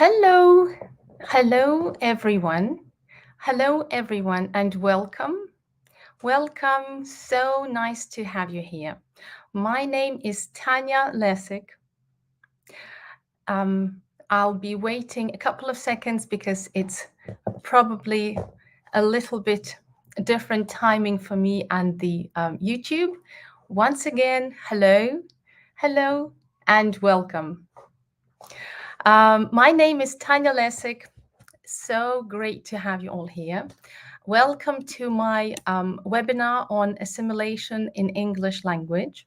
Hello, hello everyone. Hello everyone and welcome. Welcome. So nice to have you here. My name is Tanya Lesik. I'll be waiting a couple of seconds because it's probably a little bit different timing for me and the YouTube. Once again, hello, hello, and welcome. My name is Tanya Lesik. So great to have you all here. Welcome to my webinar on assimilation in English language.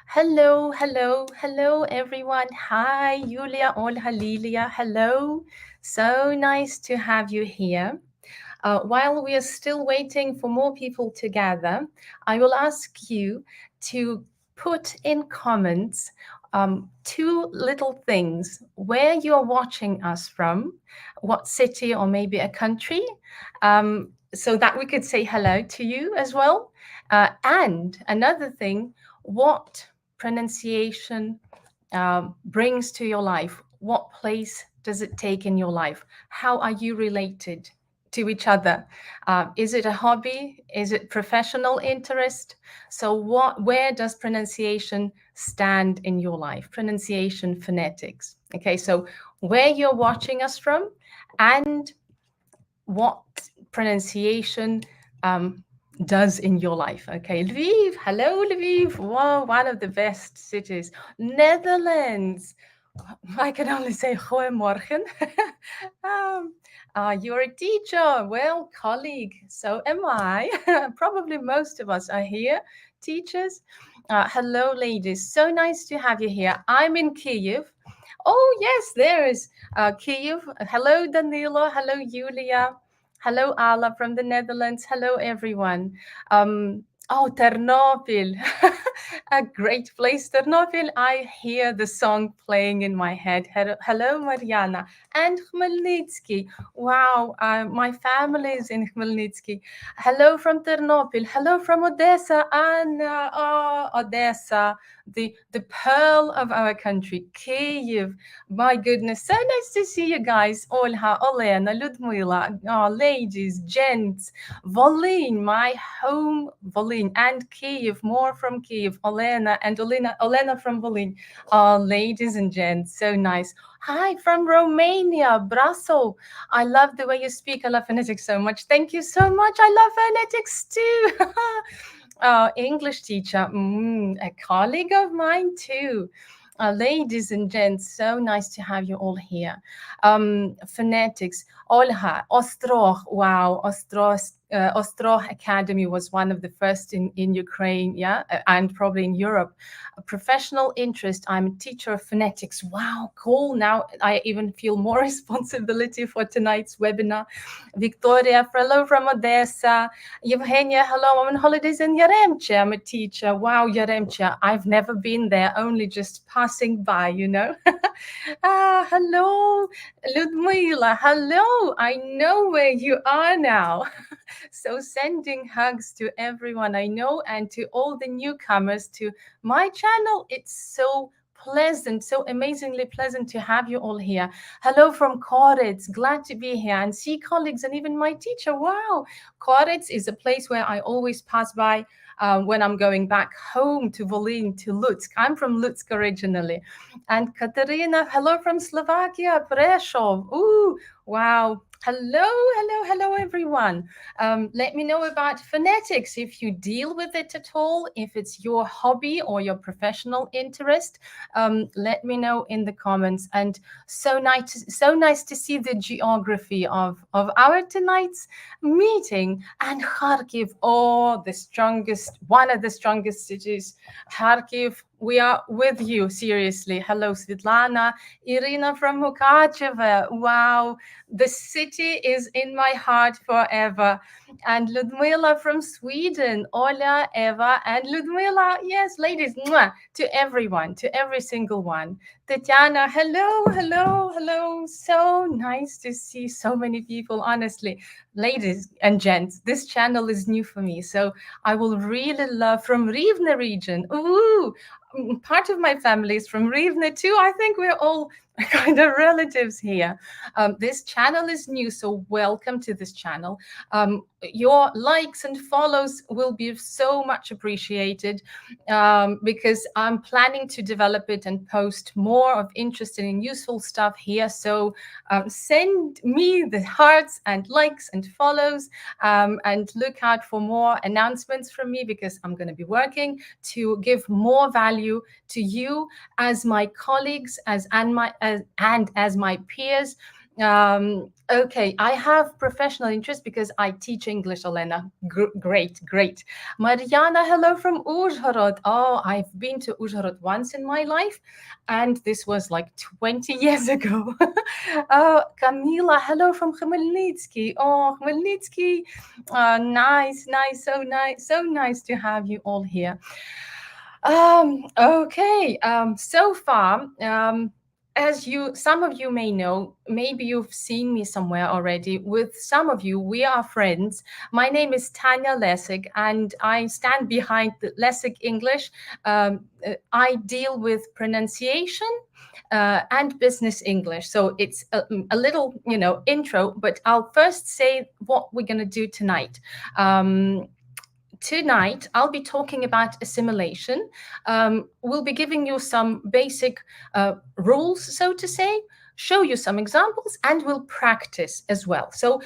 Hello, hello, hello, everyone. Hi, Julia, Olha, Lilia. Hello. So nice to have you here. While we are still waiting for more people to gather, I will ask you to put in comments two little things: where you're watching us from, what city or maybe a country, so that we could say hello to you as well. And another thing, what pronunciation brings to your life. What place does it take in your life? How are you related to each other? Is it a hobby? Is it professional interest? So where does pronunciation stand in your life? Pronunciation, phonetics. Okay, so where you're watching us from and what pronunciation does in your life. Okay, Lviv, hello Lviv, wow, one of the best cities. Netherlands, I can only say goedemorgen. You're a teacher, well, colleague, so am I. Probably most of us are here, teachers. Hello, ladies, so nice to have you here. I'm in Kyiv. Oh, yes, there is Kyiv. Hello, Danilo. Hello, Julia. Hello, Ala from the Netherlands. Hello, everyone. Oh, Ternopil. A great place, Ternopil. I hear the song playing in my head. Hello, Mariana. And Khmelnytsky. Wow, my family is in Khmelnytsky. Hello from Ternopil. Hello from Odessa. Anna, oh, Odessa, the pearl of our country, Kyiv. My goodness, so nice to see you guys. Olha, Olena, Ludmila, oh, ladies, gents, Volyn, my home, Volyn, and Kyiv, more from Kyiv, Olena and Olena from Volyn. Oh, ladies and gents, so nice. Hi, from Romania, Brasso. I love the way you speak. I love phonetics so much. Thank you so much. I love phonetics too. English teacher, a colleague of mine too. Ladies and gents, so nice to have you all here. Phonetics, Olha, Ostroh, wow, Ostroh Academy was one of the first in Ukraine, yeah, and probably in Europe. A professional interest, I'm a teacher of phonetics. Wow, cool. Now I even feel more responsibility for tonight's webinar. Victoria, hello from Odessa. Evgenia, hello, I'm on holidays in Yaremche. I'm a teacher. Wow, Yaremche, I've never been there, only just passing by, you know. Hello, Ludmila, hello. I know where you are now. So sending hugs to everyone I know and to all the newcomers to my channel. It's so pleasant, so amazingly pleasant to have you all here. Hello from Koretz, glad to be here and see colleagues and even my teacher. Wow, Koretz is a place where I always pass by when I'm going back home to Volyn, to Lutsk. I'm from Lutsk originally. And Katerina, hello from Slovakia, Prešov. Ooh, wow. Hello, hello, hello, everyone. Let me know about phonetics, if you deal with it at all, if it's your hobby or your professional interest. Let me know in the comments. And so nice to see the geography of our tonight's meeting. And Kharkiv, oh, one of the strongest cities. Kharkiv, we are with you, seriously. Hello, Svetlana. Irina from Mukachevo. Wow, the city is in my heart forever. And Ludmila from Sweden. Ola, Eva, and Ludmila. Yes, ladies, mwah, to everyone, to every single one. Tatiana, hello, hello, hello. So nice to see so many people, honestly. Ladies and gents, this channel is new for me, so I will really love from Rivne region. Ooh, part of my family is from Rivne too. I think we're all kind of relatives here. This channel is new, so welcome to this channel. Your likes and follows will be so much appreciated, because I'm planning to develop it and post more of interesting and useful stuff here. So send me the hearts and likes and follows, and look out for more announcements from me, because I'm going to be working to give more value to you as my colleagues, and as my peers. Okay, I have professional interest because I teach English, Elena. Great, great. Mariana, hello from Uzhhorod. Oh, I've been to Uzhhorod once in my life, and this was like 20 years ago. Oh, Camila, hello from Khmelnytsky. Oh, Khmelnytsky. Nice, nice, so nice to have you all here. Okay. So far, as some of you may know, maybe you've seen me somewhere already. With some of you, we are friends. My name is Tanya Lessig, and I stand behind the Lessig English. I deal with pronunciation and business English. So it's a little, intro, but I'll first say what we're going to do tonight. Tonight, I'll be talking about assimilation. We'll be giving you some basic rules, so to say, show you some examples, and we'll practice as well. So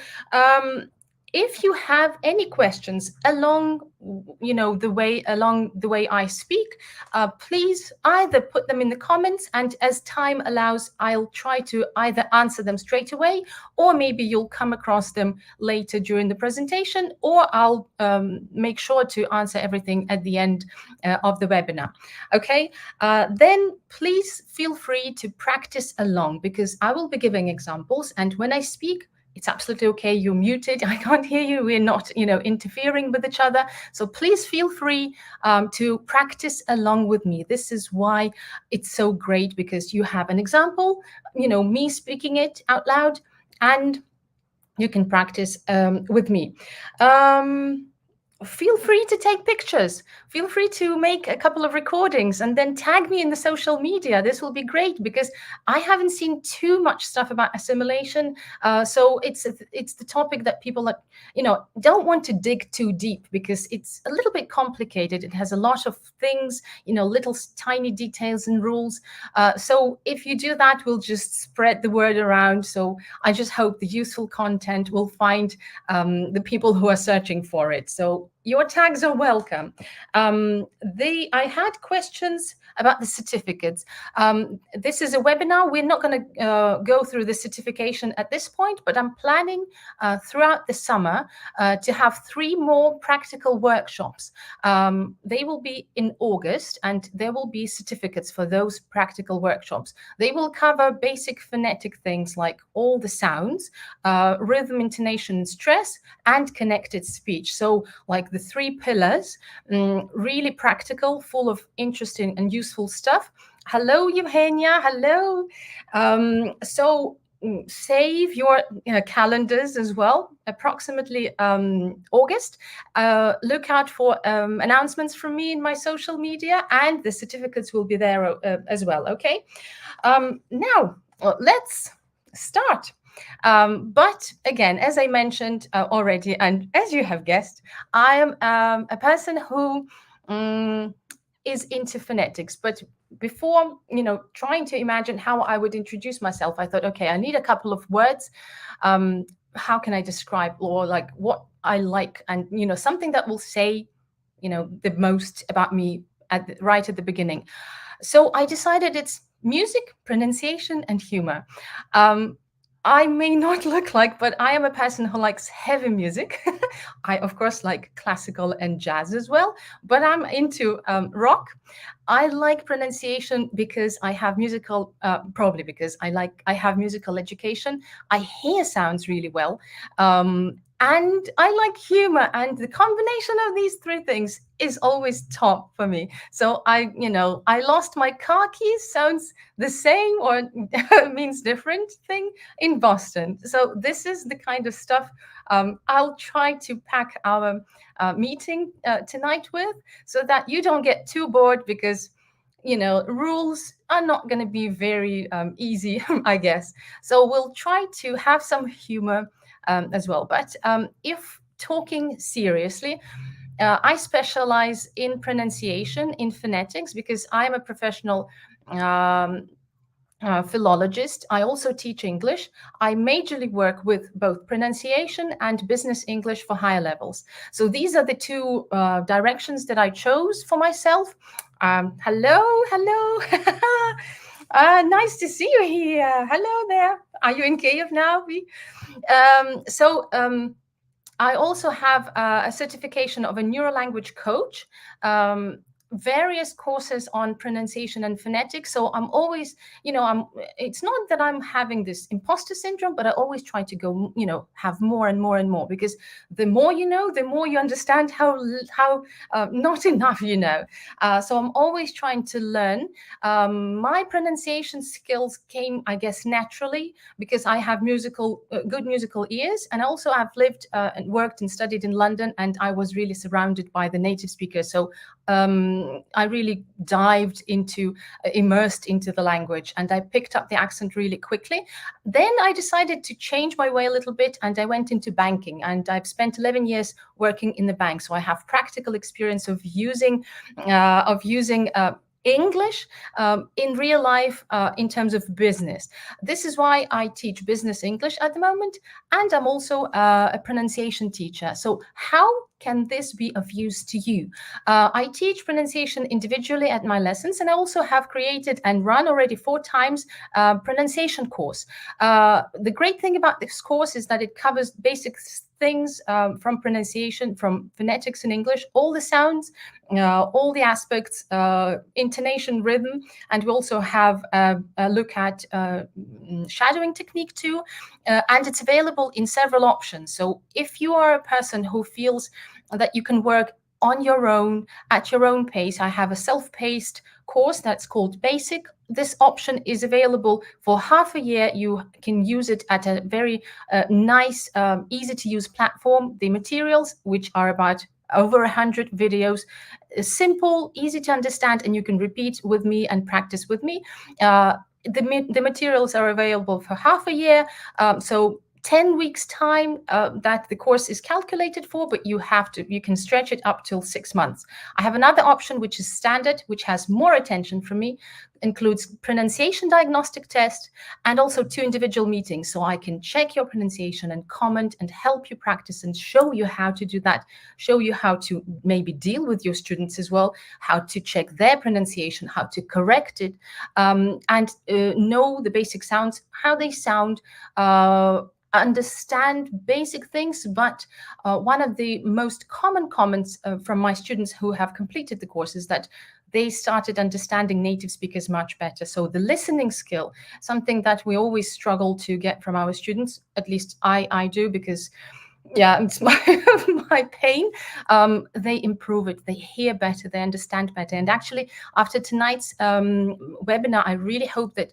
if you have any questions along the way I speak, please either put them in the comments, and as time allows, I'll try to either answer them straight away, or maybe you'll come across them later during the presentation, or I'll make sure to answer everything at the end of the webinar. Okay, then please feel free to practice along, because I will be giving examples, and when I speak, it's absolutely okay. You're muted. I can't hear you. We're not, interfering with each other. So please feel free to practice along with me. This is why it's so great, because you have an example, me speaking it out loud, and you can practice with me. Feel free to take pictures. Feel free to make a couple of recordings and then tag me in the social media. This will be great, because I haven't seen too much stuff about assimilation. So it's the topic that people don't want to dig too deep, because it's a little bit complicated. It has a lot of things, little tiny details and rules. So if you do that, we'll just spread the word around. So I just hope the useful content will find the people who are searching for it. So your tags are welcome. I had questions about the certificates. This is a webinar. We're not going to go through the certification at this point, but I'm planning throughout the summer to have 3 more practical workshops. They will be in August, and there will be certificates for those practical workshops. They will cover basic phonetic things like all the sounds, rhythm, intonation, and stress, and connected speech. So like the 3 pillars, really practical, full of interesting and useful stuff. Hello, Eugenia. Hello. So save your calendars as well. Approximately August. Look out for announcements from me in my social media, and the certificates will be there as well. Okay. Now let's start. But again, as I mentioned already, and as you have guessed, I am a person who is into phonetics. But before, trying to imagine how I would introduce myself, I thought, okay, I need a couple of words. How can I describe, or like what I like, and something that will say, the most about me right at the beginning. So I decided it's music, pronunciation, and humor. I may not look like, but I am a person who likes heavy music. I, of course, like classical and jazz as well, but I'm into rock. I like pronunciation because I have probably because I have musical education. I hear sounds really well. And I like humor, and the combination of these 3 things is always top for me. So I lost my car keys, sounds the same or means different thing in Boston. So this is the kind of stuff I'll try to pack our meeting tonight with, so that you don't get too bored, because rules are not going to be very easy, I guess. So we'll try to have some humor as well. But if talking seriously, I specialize in pronunciation, in phonetics, because I'm a professional um, philologist. I also teach English. I majorly work with both pronunciation and business English for higher levels. So these are the two directions that I chose for myself. Hello, hello. Nice to see you here. Hello there. Are you in Kiev now? I also have a certification of a neurolanguage coach, various courses on pronunciation and phonetics. So I'm always, it's not that I'm having this imposter syndrome, but I always try to go, have more and more and more, because the more you know, the more you understand how not enough you know. So I'm always trying to learn. My pronunciation skills came, I guess, naturally because I have good musical ears, and also I've lived and worked and studied in London, and I was really surrounded by the native speakers. So I really dived into, immersed into the language, and I picked up the accent really quickly. Then I decided to change my way a little bit, and I went into banking, and I've spent 11 years working in the bank. So I have practical experience of using English in real life in terms of business. This is why I teach business English at the moment, and I'm also a pronunciation teacher. So how can this be of use to you? I teach pronunciation individually at my lessons, and I also have created and run already 4 times pronunciation course. The great thing about this course is that it covers basic things from pronunciation, from phonetics in English, all the sounds, all the aspects, intonation, rhythm, and we also have a look at shadowing technique too, and it's available in several options. So if you are a person who feels that you can work on your own, at your own pace, I have a self-paced course that's called Basic. This option is available for half a year. You can use it at a very nice, easy to use platform. The materials, which are about over 100 videos, simple, easy to understand, and you can repeat with me and practice with me. The materials are available for half a year. So 10 weeks time that the course is calculated for, but you can stretch it up till 6 months. I have another option, which is standard, which has more attention from me, includes pronunciation diagnostic test, and also 2 individual meetings. So I can check your pronunciation and comment and help you practice and show you how to do that, show you how to maybe deal with your students as well, how to check their pronunciation, how to correct it, and know the basic sounds, how they sound, understand basic things. But one of the most common comments from my students who have completed the course is that they started understanding native speakers much better. So the listening skill, something that we always struggle to get from our students, at least I do, because yeah, it's my pain. They improve it, they hear better, they understand better. And actually, after tonight's webinar, I really hope that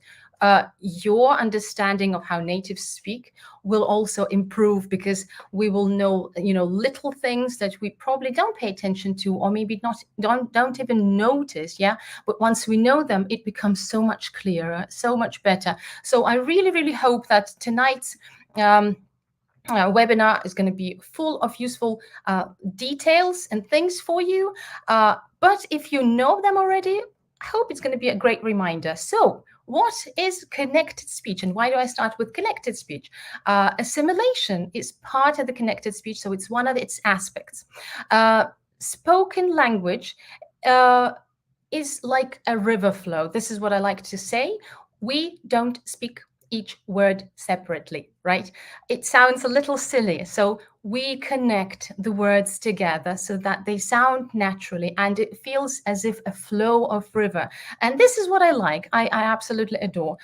your understanding of how natives speak will also improve, because we will know, little things that we probably don't pay attention to, or maybe don't even notice. Yeah, but once we know them, it becomes so much clearer, so much better. So I really, really hope that tonight's webinar is going to be full of useful details and things for you. But if you know them already, I hope it's going to be a great reminder. So what is connected speech, and why do I start with connected speech? Assimilation is part of the connected speech, so it's one of its aspects. Spoken language is like a river flow. This is what I like to say. We don't speak each word separately, right? It sounds a little silly. So we connect the words together so that they sound naturally, and it feels as if a flow of river. And this is what I like. I absolutely adore.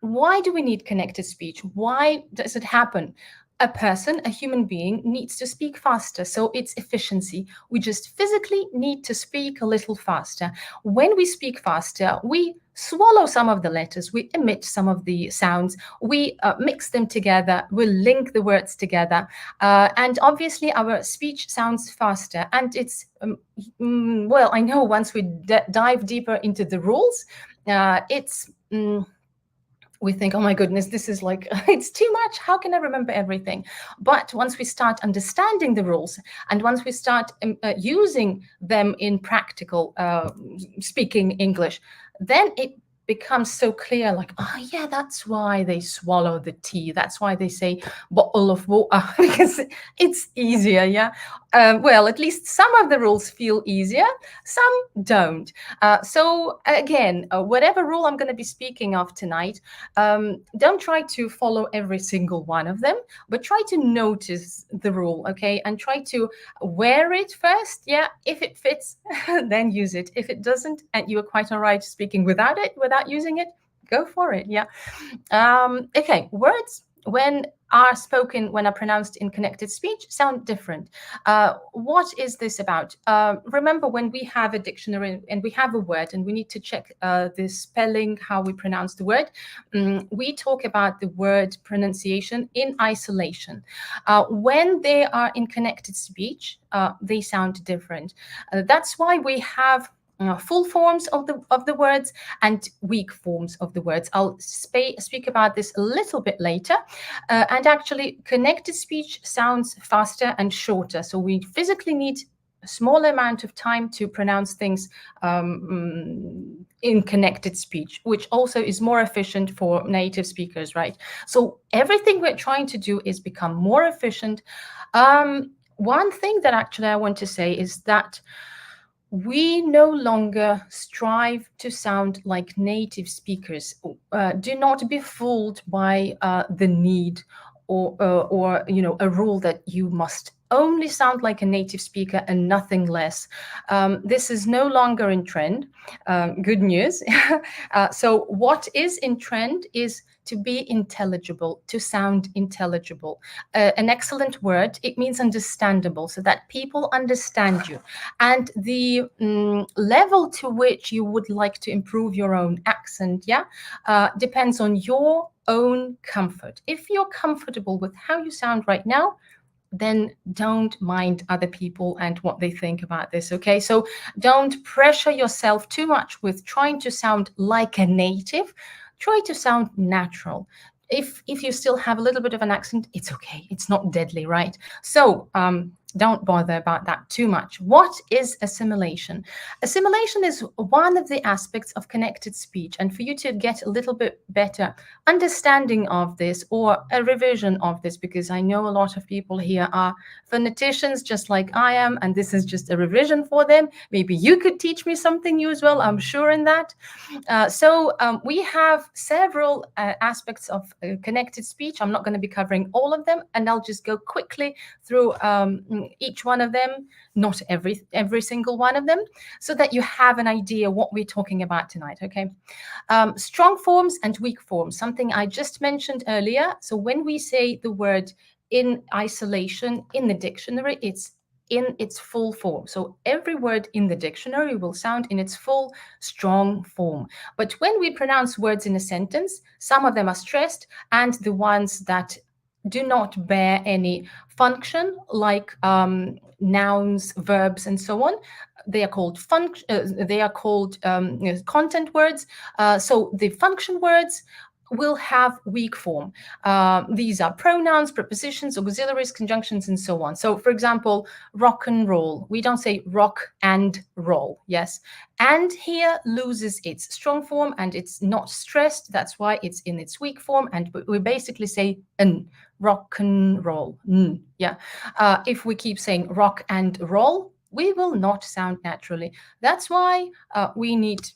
Why do we need connected speech? Why does it happen? a person, a human being, needs to speak faster. So it's efficiency. We just physically need to speak a little faster. When we speak faster, we swallow some of the letters, we emit some of the sounds, we mix them together, we link the words together. And obviously, our speech sounds faster. And it's, well, I know once we dive deeper into the rules, it's. We think, oh my goodness, this is like, it's too much. How can I remember everything? But once we start understanding the rules and once we start using them in practical speaking English, then it becomes so clear, like, oh yeah, that's why they swallow the T. That's why they say bottle of water, because it's easier, yeah? Well, at least some of the rules feel easier, some don't. So again, whatever rule I'm going to be speaking of tonight, don't try to follow every single one of them, but try to notice the rule, okay? And try to wear it first. Yeah, if it fits, then use it. If it doesn't, and you are quite all right speaking without it, without using it, go for it. Yeah. Okay, words when are spoken, when are pronounced in connected speech, sound different. What is this about? Remember, when we have a dictionary and we have a word and we need to check the spelling, how we pronounce the word, we talk about the word pronunciation in isolation. When they are in connected speech, they sound different. That's why we have full forms of the words and weak forms of the words. I'll speak about this a little bit later. And actually, connected speech sounds faster and shorter. So we physically need a small amount of time to pronounce things in connected speech, which also is more efficient for native speakers, right? So everything we're trying to do is become more efficient. One thing that actually I want to say is that we no longer strive to sound like native speakers. Do not be fooled by the need or a rule that you must only sound like a native speaker and nothing less. This is no longer in trend. Good news. So what is in trend is to be intelligible, to sound intelligible. An excellent word, it means understandable, so that people understand you. And the level to which you would like to improve your own accent, yeah, depends on your own comfort. If you're comfortable with how you sound right now, then don't mind other people and what they think about this, okay? So don't pressure yourself too much with trying to sound like a native. Try to sound natural. If you still have a little bit of an accent, it's okay. It's not deadly, right? So don't bother about that too much. What is assimilation? Assimilation is one of the aspects of connected speech. And for you to get a little bit better understanding of this or a revision of this, because I know a lot of people here are phoneticians just like I am, and this is just a revision for them. Maybe you could teach me something new as well. I'm sure in that. So we have several aspects of connected speech. I'm not going to be covering all of them, and I'll just go quickly through each one of them, not every single one of them, so that you have an idea what we're talking about tonight, okay? Strong forms and weak forms, something I just mentioned earlier. So when we say the word in isolation in the dictionary, it's in its full form. So every word in the dictionary will sound in its full strong form. But when we pronounce words in a sentence, some of them are stressed, and the ones that do not bear any function, like nouns, verbs, and so on, they are called content words. So the function words will have weak form. These are pronouns, prepositions, auxiliaries, conjunctions, and so on. So, for example, rock and roll. We don't say rock and roll, yes? And here loses its strong form and it's not stressed. That's why it's in its weak form. And we basically say n, rock and roll, n, yeah. If we keep saying rock and roll, we will not sound naturally. That's why we need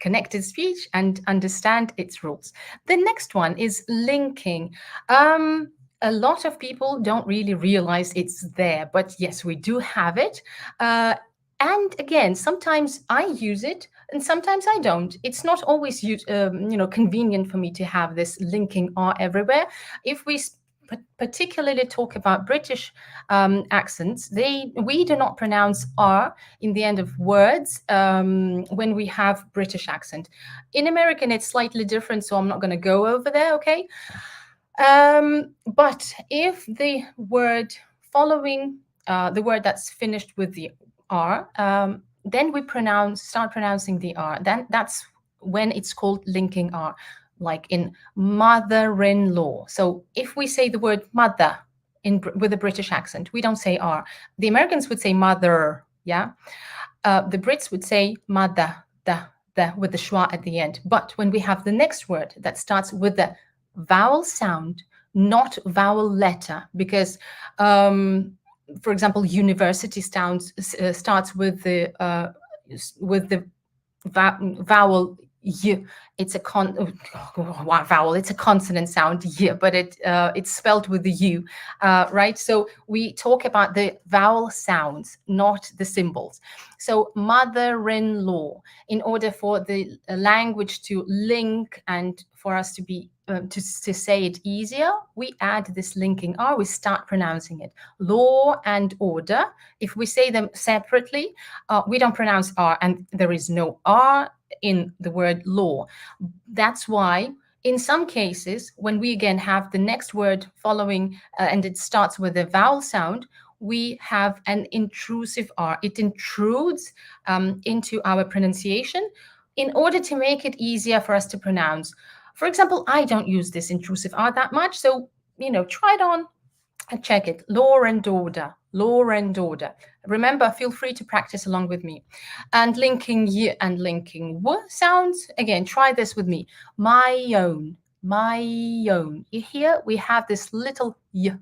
connected speech and understand its rules. The next one is linking. A lot of people don't really realize it's there, but yes, we do have it. And again, sometimes I use it and sometimes I don't. It's not always convenient for me to have this linking R everywhere. If we particularly talk about British accents, we do not pronounce R in the end of words when we have British accent. In American, it's slightly different, so I'm not going to go over there, okay? But if the word following the word that's finished with the R, then we start pronouncing the R. Then that's when it's called linking R, like in mother-in-law. So if we say the word mother with a British accent, we don't say R. The Americans would say mother, yeah. The Brits would say mother, the with the schwa at the end. But when we have the next word that starts with the vowel sound, not vowel letter, because for example, university starts with the vowel y. It's a vowel. It's a consonant sound y, but it's spelled with the u, right? So we talk about the vowel sounds, not the symbols. So mother-in-law. In order for the language to link and for us to be to say it easier, we add this linking R. We start pronouncing it. Law and order. If we say them separately, we don't pronounce R, and there is no R in the word law. That's why in some cases, when we again have the next word following and it starts with a vowel sound, we have an intrusive R. It intrudes into our pronunciation in order to make it easier for us to pronounce. For example, I don't use this intrusive R that much, so, try it on and check it. Law and order, law and order. Remember, feel free to practice along with me. And linking y and linking w sounds, again, try this with me. My own, my own. You hear we have this little y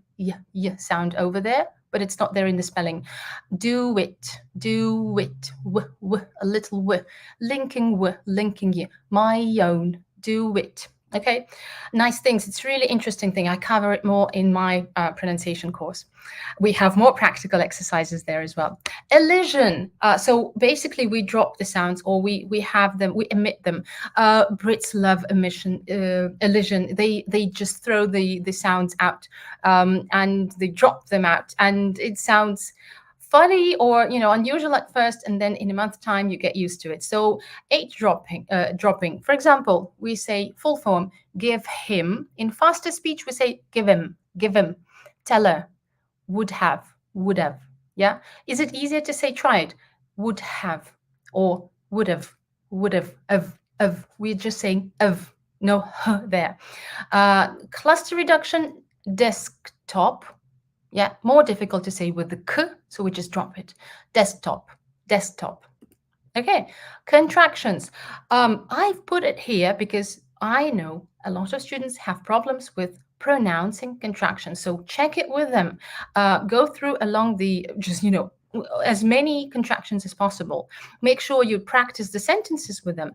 sound over there, but it's not there in the spelling. Do it, w, a little w. Linking y. My own, do it. Okay, nice things. It's really interesting thing. I cover it more in my pronunciation course. We have more practical exercises there as well. Elision. So basically, we drop the sounds, or we have them, we emit them. Brits love elision. They just throw the sounds out, and they drop them out, and it sounds funny or unusual at first, and then in a month's time you get used to it. So dropping. For example, we say full form, give him. In faster speech, we say give him. Tell her, would have. Yeah. Is it easier to say try it? Would have or would have. Of. We're just saying of. No there. Cluster reduction, desktop. Yeah, more difficult to say with the k, so we just drop it. Desktop. Okay, contractions. I've put it here because I know a lot of students have problems with pronouncing contractions, so check it with them. Go through along as many contractions as possible. Make sure you practice the sentences with them.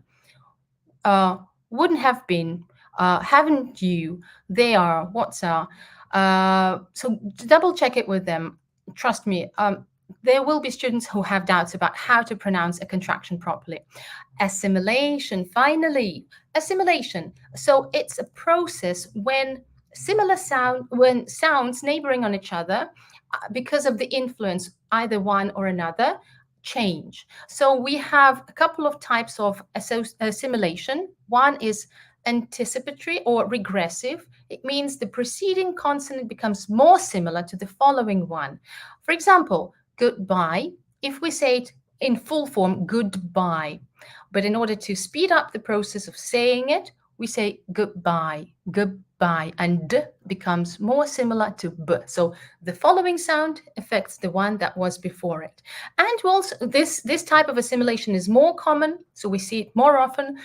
Wouldn't have been, haven't you, they are, what's are. So double check it with them. Trust me, there will be students who have doubts about how to pronounce a contraction properly. Assimilation, finally. Assimilation. So it's a process when sounds neighboring on each other, because of the influence, either one or another, change. So we have a couple of types of assimilation. One is anticipatory or regressive. It means the preceding consonant becomes more similar to the following one. For example, goodbye. If we say it in full form, goodbye, but in order to speed up the process of saying it, we say goodbye, and d becomes more similar to b. So the following sound affects the one that was before it. And also this type of assimilation is more common, so we see it more often.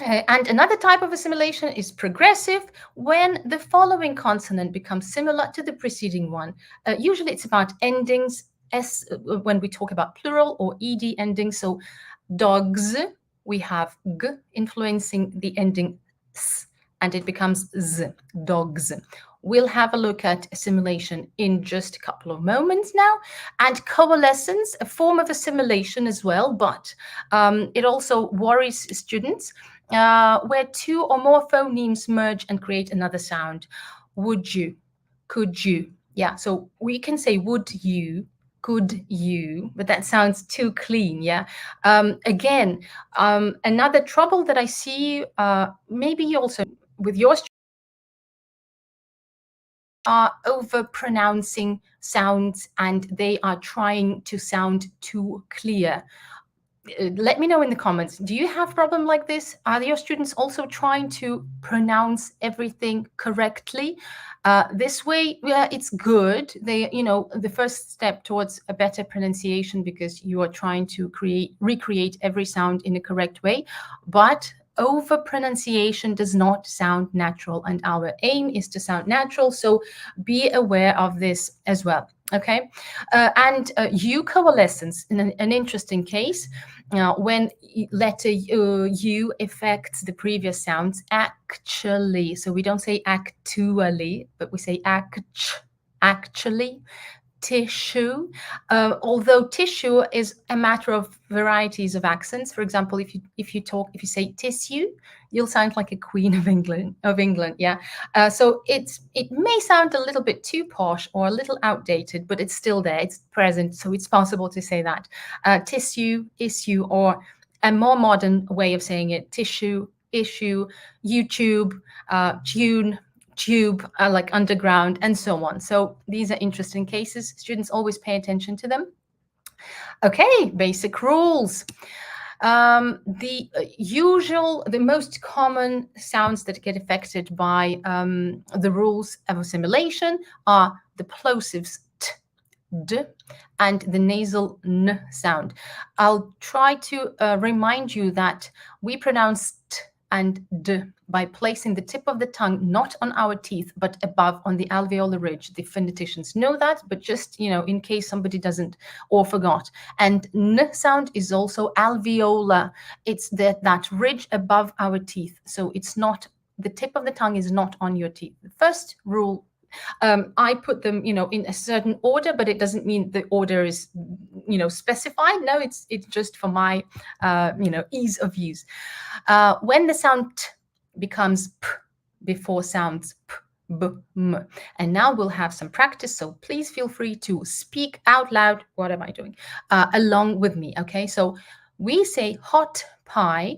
And another type of assimilation is progressive, when the following consonant becomes similar to the preceding one. Usually it's about endings, s when we talk about plural, or ed endings. So dogs, we have g influencing the ending s, and it becomes z, dogs. We'll have a look at assimilation in just a couple of moments now. And coalescence, a form of assimilation as well, but it also worries students, where two or more phonemes merge and create another sound. Would you, could you? Yeah, so we can say would you, could you, but that sounds too clean. Yeah. Again, another trouble that I see, maybe also with your are over pronouncing sounds and they are trying to sound too clear. Let me know in the comments. Do you have problem like this? Are your students also trying to pronounce everything correctly? This way, yeah, it's good. They, the first step towards a better pronunciation because you are trying to recreate every sound in a correct way. But over pronunciation does not sound natural, and our aim is to sound natural. So be aware of this as well. Okay, and U coalescence in an interesting case. When letter U affects the previous sounds actually. So we don't say actually, but we say actually. Tissue, although tissue is a matter of varieties of accents. For example, if you say tissue, you'll sound like a queen of England. Yeah. So it may sound a little bit too posh or a little outdated, but it's still there. It's present, so it's possible to say that. Tissue, issue, or a more modern way of saying it: tissue, issue, YouTube, tune, tube, like underground, and so on. So these are interesting cases. Students always pay attention to them. Okay, basic rules. The most common sounds that get affected by the rules of assimilation are the plosives t, d, and the nasal n sound. I'll try to remind you that we pronounce t and d by placing the tip of the tongue not on our teeth but above on the alveolar ridge. The phoneticians know that, but just in case somebody doesn't or forgot. And n sound is also alveolar. It's that ridge above our teeth. So it's not, the tip of the tongue is not on your teeth. The first rule, I put them, in a certain order, but it doesn't mean the order is, specified. No, it's just for my, ease of use. When the sound t becomes p before sounds p, b, m. And now we'll have some practice, so please feel free to speak out loud. What am I doing? Along with me, okay? So we say hot pie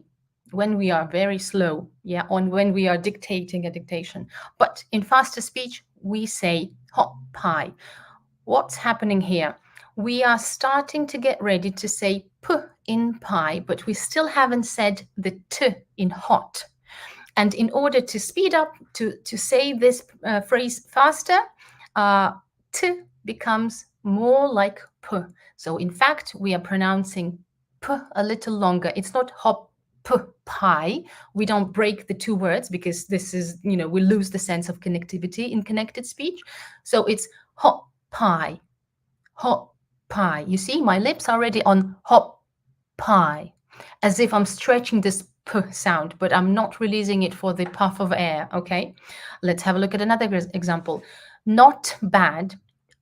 when we are very slow, yeah, on when we are dictating a dictation. But in faster speech, we say hot pie. What's happening here? We are starting to get ready to say p in pie, but we still haven't said the t in hot. And in order to speed up, to say this phrase faster, t becomes more like p. So in fact, we are pronouncing p a little longer. It's not hop pie. We don't break the two words because this is, we lose the sense of connectivity in connected speech. So it's hot pie, hot pie. You see, my lips are already on hot pie, as if I'm stretching this p sound, but I'm not releasing it for the puff of air, okay? Let's have a look at another example. Not bad.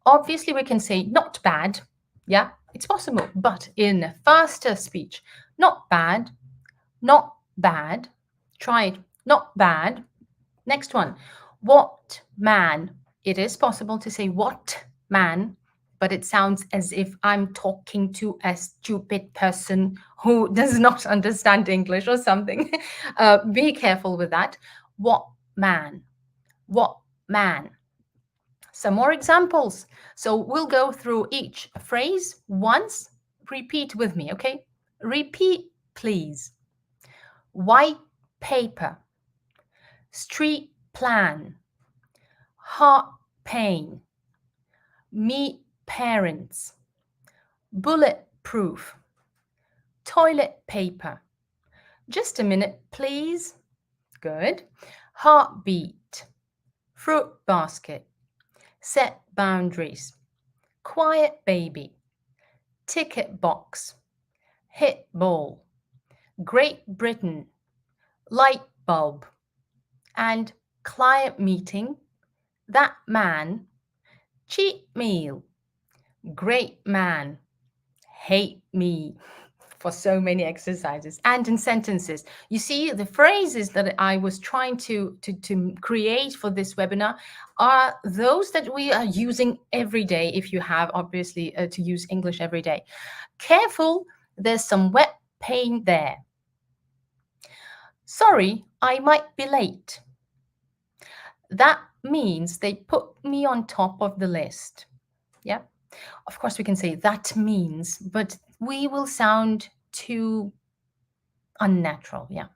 Obviously, we can say not bad. Yeah, it's possible, but in faster speech, not bad, not bad. Try it, not bad. Next one, what man. It is possible to say what man, but it sounds as if I'm talking to a stupid person who does not understand English or something. Be careful with that. What man? What man? Some more examples. So we'll go through each phrase once. Repeat with me, okay? Repeat, please. White paper, street plan, heart pain, meet parents, bulletproof, toilet paper. Just a minute, please. Good. Heartbeat, fruit basket, set boundaries, quiet baby, ticket box, hit ball, Great Britain, light bulb, and client meeting, that man, cheap meal, great man, hate me. for so many exercises and in sentences. You see, the phrases that I was trying to create for this webinar are those that we are using every day if you have, obviously, to use English every day. Careful, there's some wet paint there. Sorry, I might be late. That means they put me on top of the list. Yeah. Of course, we can say that means, but we will sound too unnatural. Yeah.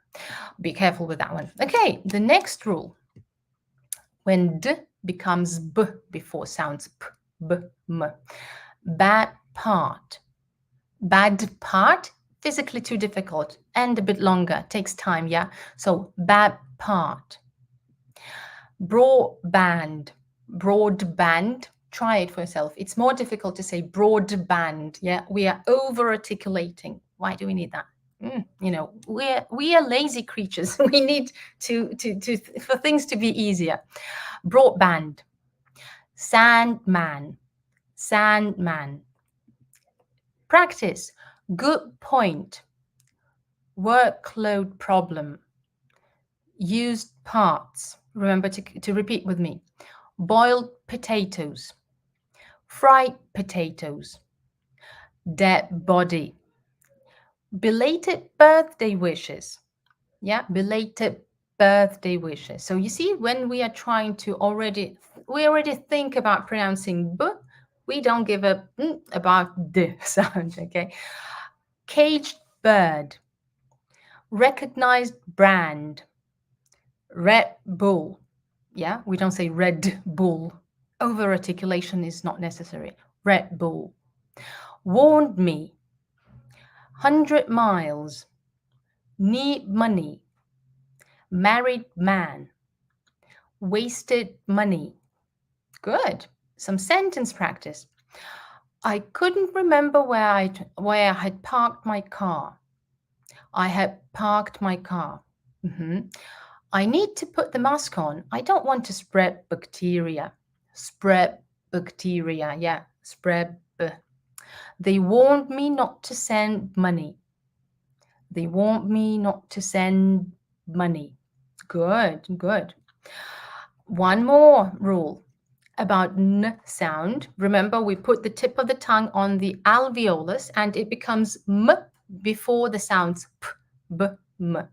Be careful with that one. Okay. The next rule, when d becomes b before sounds p, b, m. Bad part. Bad part, physically too difficult and a bit longer, takes time. Yeah. So bad part. Broadband. Broadband. Try it for yourself. It's more difficult to say broadband. Yeah, we are over articulating. Why do we need that? You know, we are lazy creatures. We need for things to be easier. Broadband. Sandman. Sandman. Practice. Good point. Workload problem. Used parts. Remember to repeat with me. Boiled potatoes. Fried potatoes. Dead body. Belated birthday wishes. Yeah, belated birthday wishes. So you see, when we are trying to we already think about pronouncing b, we don't give a about the sound, okay? Caged bird. Recognized brand. Red Bull. Yeah, we don't say Red Bull. Over articulation is not necessary. Red Bull. Warned me. 100 miles. Need money. Married man. Wasted money. Good. Some sentence practice. I couldn't remember where I had parked my car. I had parked my car. I need to put the mask on. I don't want to spread bacteria. Spread bacteria. Yeah, spread. They warned me not to send money. They want me not to send money. Good, good. One more rule about n sound. Remember, we put the tip of the tongue on the alveolus and it becomes m before the sounds p, b, m.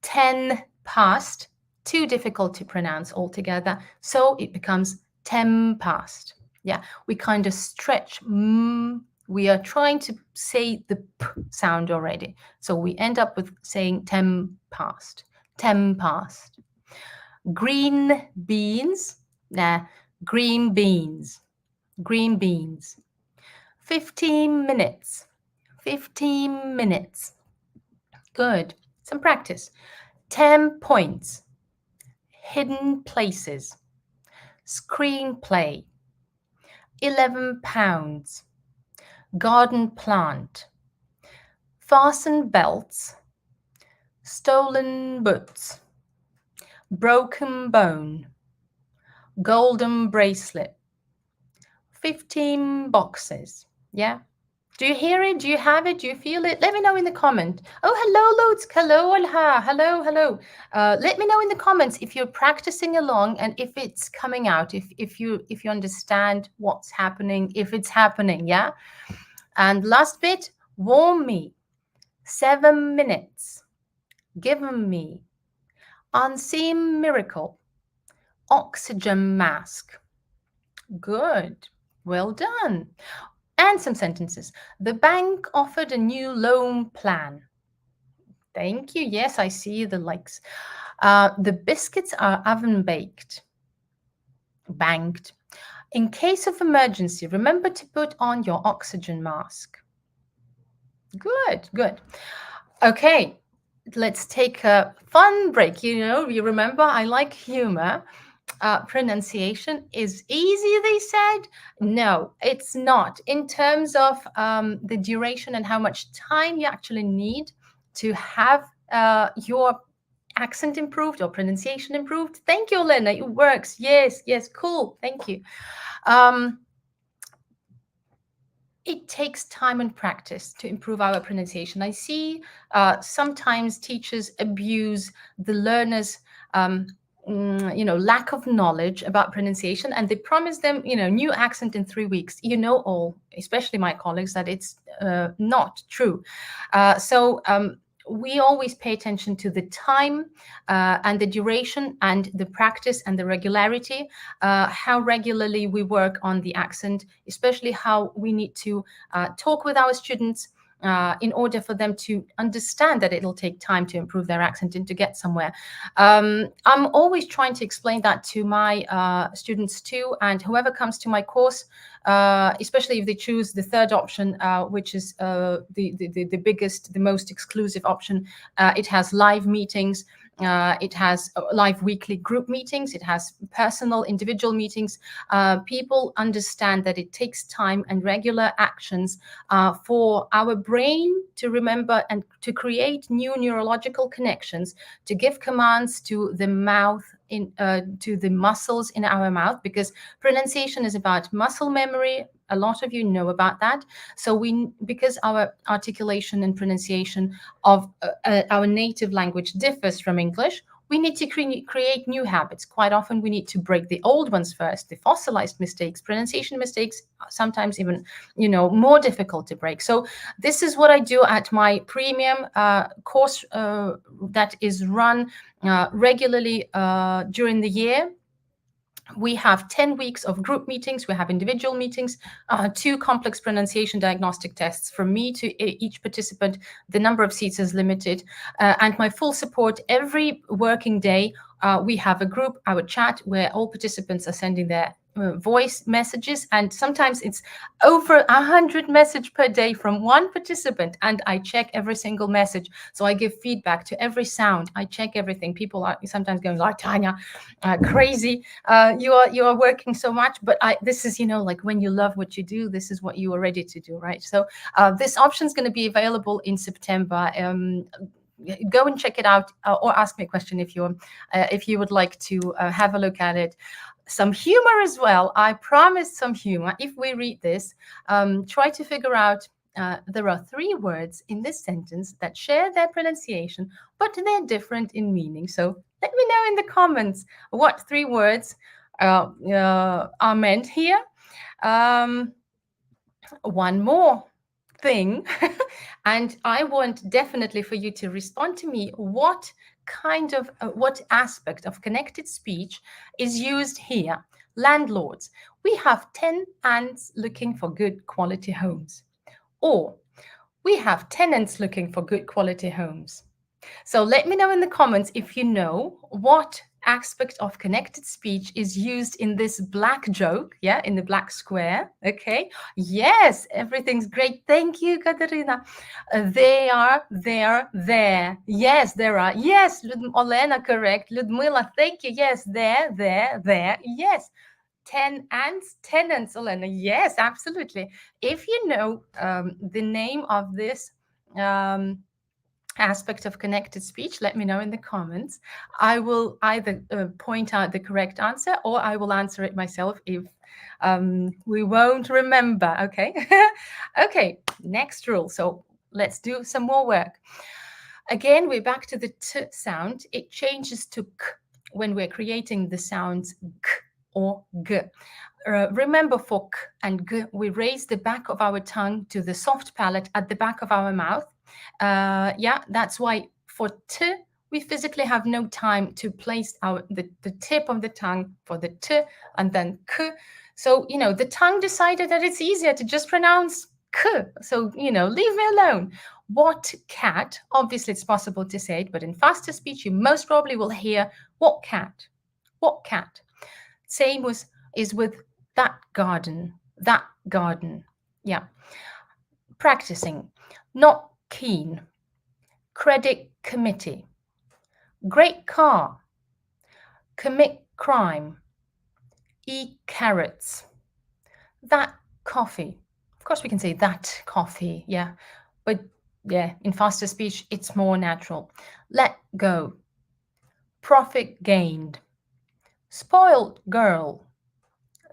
10 past, too difficult to pronounce altogether, so it becomes 10 past. Yeah, we kind of stretch we are trying to say the p sound already. So we end up with saying 10 past. 10 past. Green beans. Nah, green beans. Green beans. 15 minutes. 15 minutes. Good. Some practice. 10 points. Hidden places. Screenplay. 11 pounds. Garden plant. Fasten belts. Stolen boots. Broken bone. Golden bracelet. 15 boxes. Yeah. Do you hear it? Do you have it? Do you feel it? Let me know in the comment. Oh, hello, Lutz. Hello, Olha. Hello, hello. Let me know in the comments if you're practicing along and if it's coming out, if you understand what's happening, if it's happening, yeah? And last bit, warm me. 7 minutes. Given me. Unseen miracle. Oxygen mask. Good. Well done. And some sentences. The bank offered a new loan plan. Thank you. Yes, I see the likes. The biscuits are oven baked. Banked. In case of emergency, remember to put on your oxygen mask. Good, good. Okay, let's take a fun break. You remember I like humor. Pronunciation is easy, they said. No, it's not. In terms of the duration and how much time you actually need to have your accent improved or pronunciation improved. Thank you, Elena. It works. Yes, yes, cool. Thank you. It takes time and practice to improve our pronunciation. I see sometimes teachers abuse the learners' lack of knowledge about pronunciation, and they promise them, new accent in 3 weeks. All, especially my colleagues, that it's not true. So we always pay attention to the time and the duration and the practice and the regularity, how regularly we work on the accent, especially how we need to talk with our students in order for them to understand that it'll take time to improve their accent and to get somewhere. I'm always trying to explain that to my students too, and whoever comes to my course, especially if they choose the third option, which is the biggest, the most exclusive option. It has live meetings. It has live weekly group meetings. It has personal individual meetings. People understand that it takes time and regular actions for our brain to remember and to create new neurological connections, to give commands to the mouth, to the muscles in our mouth, because pronunciation is about muscle memory. A lot of you know about that. So because our articulation and pronunciation of our native language differs from English, we need to create new habits. Quite often we need to break the old ones first, the fossilized mistakes, pronunciation mistakes, sometimes even, more difficult to break. So this is what I do at my premium course that is run regularly during the year. We have 10 weeks of group meetings. We have individual meetings, 2 complex pronunciation diagnostic tests from me to each participant. The number of seats is limited, and my full support every working day. We have a group, our chat, where all participants are sending their voice messages, and sometimes it's over 100 messages per day from one participant, and I check every single message. So I give feedback to every sound. I check everything. People are sometimes going like, Tanya, crazy, you are working so much, but this is, like when you love what you do, this is what you are ready to do, right? So this option is going to be available in September. Go and check it out, or ask me a question if you would like to have a look at it. Some humor as well. I promise some humor. If we read this, try to figure out. There are 3 words in this sentence that share their pronunciation, but they're different in meaning. So let me know in the comments what 3 words are meant here. One more thing, and I want definitely for you to respond to me. What aspect of connected speech is used here? Landlords. We have 10 ants looking for good quality homes. Or we have tenants looking for good quality homes. So let me know in the comments if you know what aspect of connected speech is used in this black joke, in the black square. Okay, yes, everything's great. Thank you, Katerina. They are there. Yes, there are. Yes, Olena, correct. Ludmila, thank you. Yes, there. Yes. 10 ants, tenants, Olena. Yes, absolutely. If you know the name of this aspect of connected speech, let me know in the comments. I will either point out the correct answer, or I will answer it myself if we won't remember. Okay. Okay, next rule. So let's do some more work. Again, we're back to the t sound. It changes to k when we're creating the sounds k or g. Remember, for k and g, we raise the back of our tongue to the soft palate at the back of our mouth. That's why for t, we physically have no time to place the tip of the tongue for the t and then k. So, the tongue decided that it's easier to just pronounce k. So, leave me alone. What cat? Obviously, it's possible to say it, but in faster speech, you most probably will hear what cat? What cat? Same is with that garden. That garden. Yeah. Practicing. Not keen. Credit committee. Great car. Commit crime. Eat carrots. That coffee. Of course, we can say that coffee. Yeah. But in faster speech, it's more natural. Let go. Profit gained. Spoiled girl.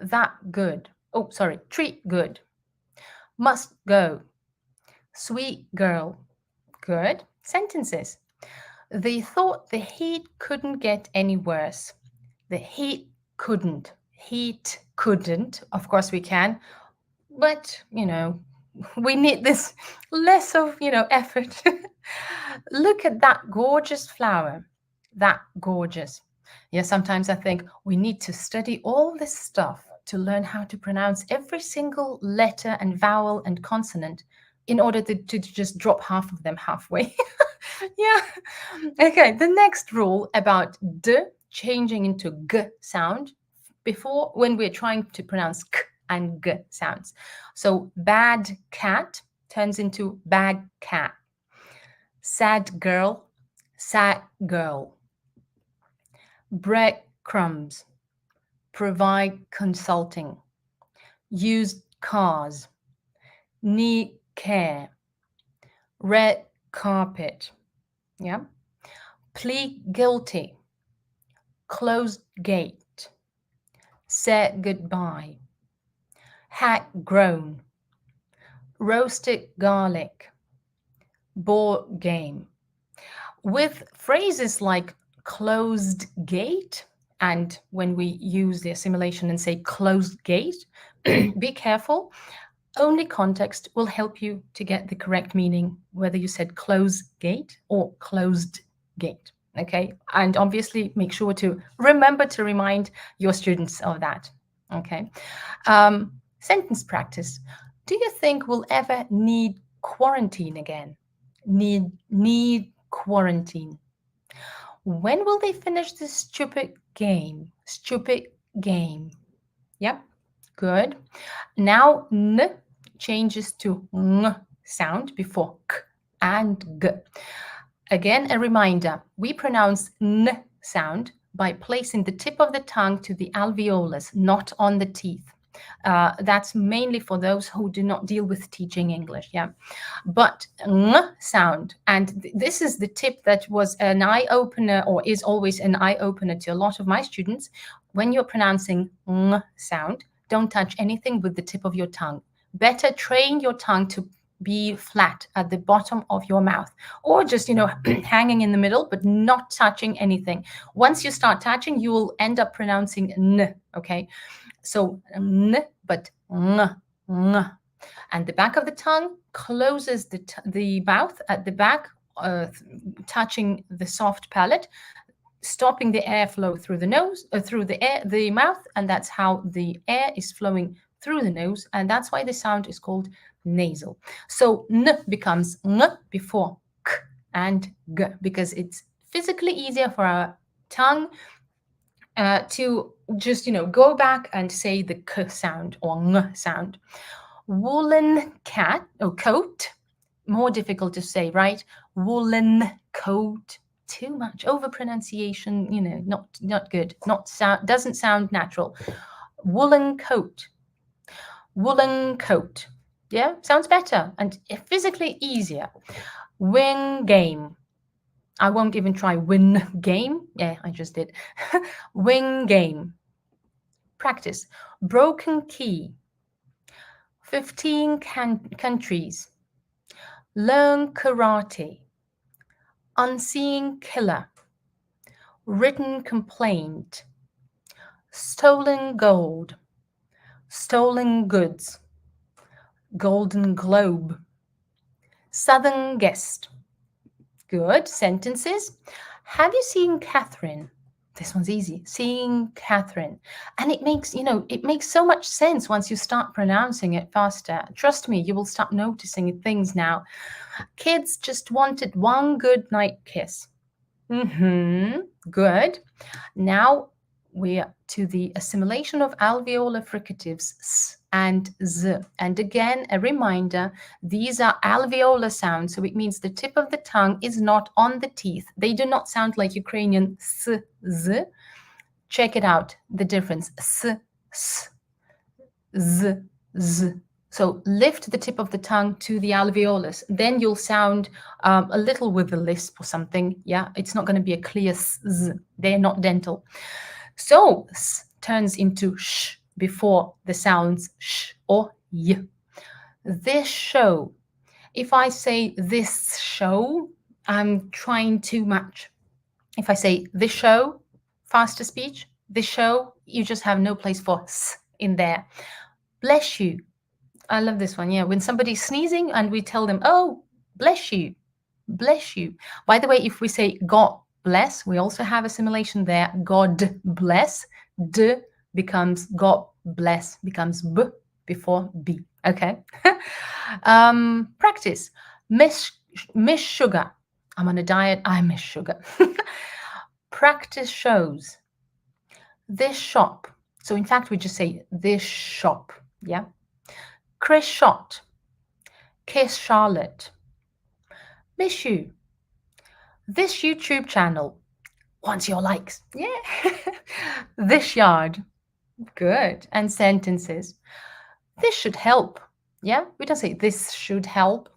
That good. Oh, sorry. Treat good. Must go. Sweet girl. Good. Sentences. They thought the heat couldn't get any worse. The heat couldn't. Heat couldn't. Of course we can. But, we need this less of, effort. Look at that gorgeous flower. That gorgeous. Yeah, sometimes I think we need to study all this stuff to learn how to pronounce every single letter and vowel and consonant in order to just drop half of them halfway. Yeah. Okay, the next rule about d changing into g sound before when we're trying to pronounce k and g sounds. So bad cat turns into bag cat. Sad girl, sad girl. Breadcrumbs, provide consulting. Used cars, need care. Red carpet, yeah. Plead guilty, closed gate. Said goodbye. Had grown. Roasted garlic. Board game. With phrases like closed gate, and when we use the assimilation and say closed gate, be careful. Only context will help you to get the correct meaning, whether you said close gate or closed gate. Okay, and obviously make sure to remember to remind your students of that. Okay, sentence practice. Do you think we'll ever need quarantine again? Need quarantine. When will they finish this stupid game? Stupid game. Yep, good. Now n changes to ng sound before k and g. Again, a reminder, we pronounce n sound by placing the tip of the tongue to the alveolus, not on the teeth. That's mainly for those who do not deal with teaching English, yeah. But ng sound, and this is the tip that was an eye-opener or is always an eye-opener to a lot of my students. When you're pronouncing ng sound, don't touch anything with the tip of your tongue. Better train your tongue to be flat at the bottom of your mouth, or just hanging in the middle but not touching anything. Once you start touching, you will end up pronouncing n. Okay, so n, but ng, ng. And the back of the tongue closes the mouth at the back, touching the soft palate, stopping the airflow through the nose, through the mouth, and that's how the air is flowing through the nose, and that's why the sound is called nasal. So n becomes ng before k and g, because it's physically easier for our tongue to just go back and say the k sound or ng sound. Woolen cat or coat, more difficult to say, right? Woolen coat. Too much over pronunciation, not good, doesn't sound natural. Woolen coat. Woolen coat. Yeah, sounds better and physically easier. Win game. I won't even try win game. Yeah, I just did. Win game. Practice. Broken key. 15 countries. Learn karate. Unseen killer. Written complaint. Stolen gold. Stolen goods. Golden globe. Southern guest. Good. Sentences. Have you seen Catherine? This one's easy. Seeing Catherine. And it makes so much sense once you start pronouncing it faster. Trust me, you will start noticing things now. Kids just wanted one good night kiss. Good. Now we're to the assimilation of alveolar fricatives s and z. And again, a reminder, these are alveolar sounds, so it means the tip of the tongue is not on the teeth. They do not sound like Ukrainian s, z. Check it out, the difference. S, s, z, z. So lift the tip of the tongue to the alveolus. Then you'll sound a little with a lisp or something. Yeah, it's not going to be a clear s, z. They're not dental. So s turns into sh before the sounds sh or y. This show. If I say this show, I'm trying too much. If I say this show, faster speech, this show, you just have no place for s in there. Bless you. I love this one. Yeah. When somebody's sneezing and we tell them, oh, bless you, bless you. By the way, if we say God bless, we also have assimilation there. God bless. D becomes God bless, becomes b before b. Okay. Practice. Miss sugar. I'm on a diet. I miss sugar. Practice shows. This shop. So in fact, we just say this shop. Yeah. Chris shot. Kiss Charlotte. Miss you. This YouTube channel wants your likes. Yeah. This yard. Good. And sentences. This should help. Yeah. We don't say this should help.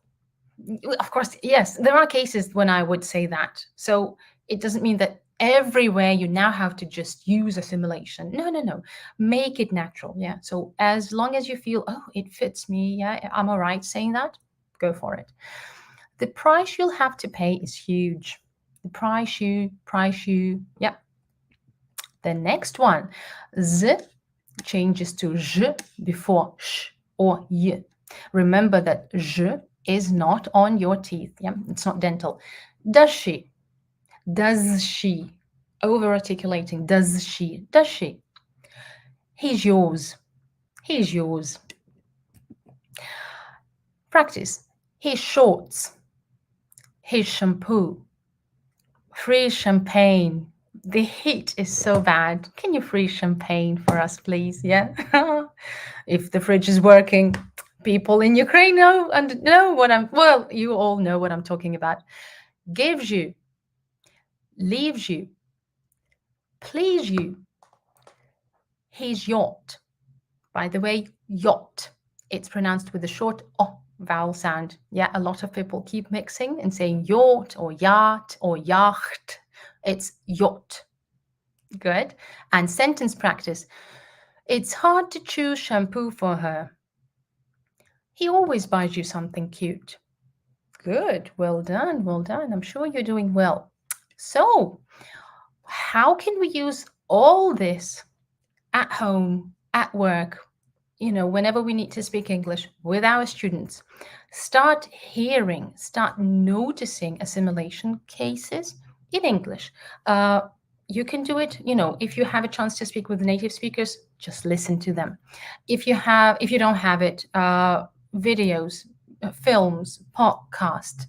Of course, yes, there are cases when I would say that. So it doesn't mean that everywhere you now have to just use assimilation. No, no, no. Make it natural. Yeah. So as long as you feel, oh, it fits me. Yeah. I'm all right saying that. Go for it. The price you'll have to pay is huge. The price you. Yeah. The next one, z changes to j before sh or y. Remember that j is not on your teeth. Yeah, it's not dental. Does she? Does she? Over articulating. Does she? Does she? He's yours. He's yours. Practice. His shorts. His shampoo. Free champagne. The heat is so bad. Can you free champagne for us, please? Yeah. If the fridge is working, people in Ukraine know what I'm. Well, you all know what I'm talking about. Gives you, leaves you, please you. His yacht. By the way, yacht. It's pronounced with a short o vowel sound. Yeah, a lot of people keep mixing and saying yacht or yacht or yacht. It's yacht. Good. And sentence practice. It's hard to choose shampoo for her. He always buys you something cute. Good. Well done. Well done. I'm sure you're doing well. So, how can we use all this at home, at work, whenever we need to speak English with our students? Start hearing, start noticing assimilation cases in English. You can do it, if you have a chance to speak with native speakers, just listen to them. If you don't have it, videos, films, podcast.